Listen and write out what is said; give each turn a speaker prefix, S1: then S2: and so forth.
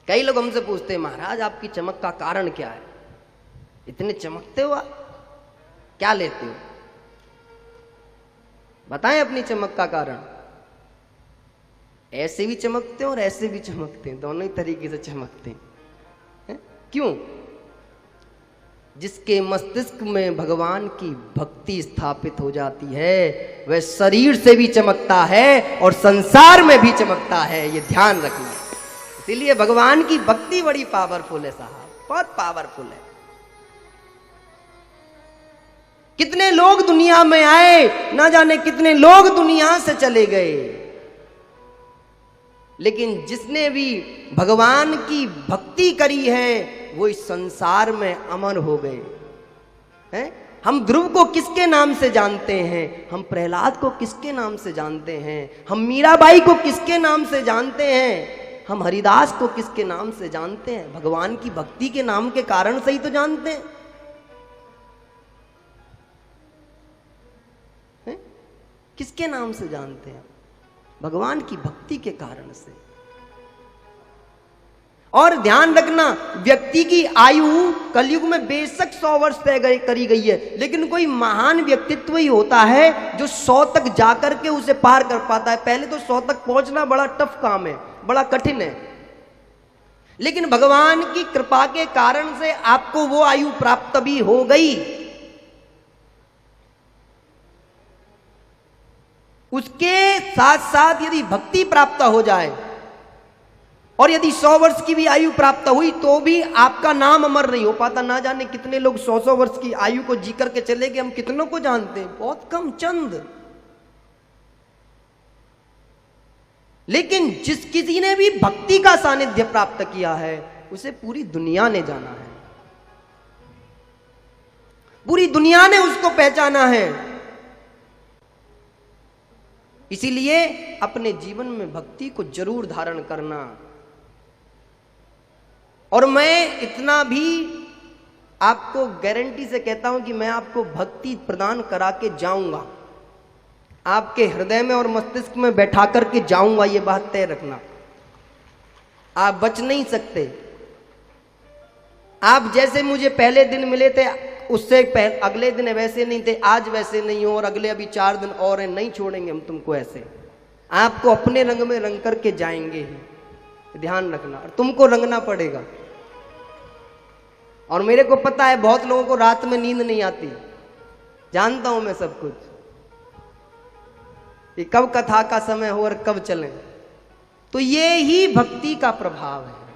S1: कई लोग हमसे पूछते हैं, महाराज आपकी चमक का कारण क्या है, इतने चमकते हो आप, क्या लेते हो, बताएं अपनी चमक का कारण। ऐसे भी चमकते हैं और ऐसे भी चमकते हैं, दोनों ही तरीके से चमकते हैं। क्यों? जिसके मस्तिष्क में भगवान की भक्ति स्थापित हो जाती है वह शरीर से भी चमकता है और संसार में भी चमकता है, ये ध्यान रखिए। इसीलिए भगवान की भक्ति बड़ी पावरफुल है साहब, बहुत पावरफुल है। कितने लोग दुनिया में आए, ना जाने कितने लोग दुनिया से चले गए, लेकिन जिसने भी भगवान की भक्ति करी है वो इस संसार में अमर हो गए हैं। हम ध्रुव को किसके नाम से जानते हैं, हम प्रहलाद को किसके नाम से जानते हैं, हम मीराबाई को किसके नाम से जानते हैं, हम हरिदास को किसके नाम से जानते हैं, भगवान की भक्ति के नाम के कारण से ही तो जानते हैं। किसके नाम से जानते हैं? भगवान की भक्ति के कारण से। और ध्यान रखना, व्यक्ति की आयु कलयुग में बेशक 100 वर्ष तय करी गई है, लेकिन कोई महान व्यक्तित्व ही होता है जो 100 तक जाकर के उसे पार कर पाता है। पहले तो 100 तक पहुंचना बड़ा टफ काम है, बड़ा कठिन है, लेकिन भगवान की कृपा के कारण से आपको वो आयु प्राप्त भी हो गई। उसके साथ साथ यदि भक्ति प्राप्त हो जाए और यदि 100 वर्ष की भी आयु प्राप्त हुई तो भी आपका नाम अमर नहीं हो पाता। ना जाने कितने लोग 100 वर्ष की आयु को जी करके चले गए, हम कितनों को जानते हैं, बहुत कम, चंद। लेकिन जिस किसी ने भी भक्ति का सानिध्य प्राप्त किया है उसे पूरी दुनिया ने जाना है, पूरी दुनिया ने उसको पहचाना है। इसीलिए अपने जीवन में भक्ति को जरूर धारण करना। और मैं इतना भी आपको गारंटी से कहता हूं कि मैं आपको भक्ति प्रदान करा के जाऊंगा, आपके हृदय में और मस्तिष्क में बैठा करके जाऊंगा, ये बात तय रखना। आप बच नहीं सकते। आप जैसे मुझे पहले दिन मिले थे उससे अगले दिन वैसे नहीं थे, आज वैसे नहीं हो, और अगले अभी 4 दिन और हैं, नहीं छोड़ेंगे हम तुमको ऐसे। आपको अपने रंग में रंग करके जाएंगे ही, ध्यान रखना। और तुमको रंगना पड़ेगा। और मेरे को पता है बहुत लोगों को रात में नींद नहीं आती, जानता हूं मैं सब कुछ, कि कब कथा का समय हो और कब चलें। तो ये ही भक्ति का प्रभाव है।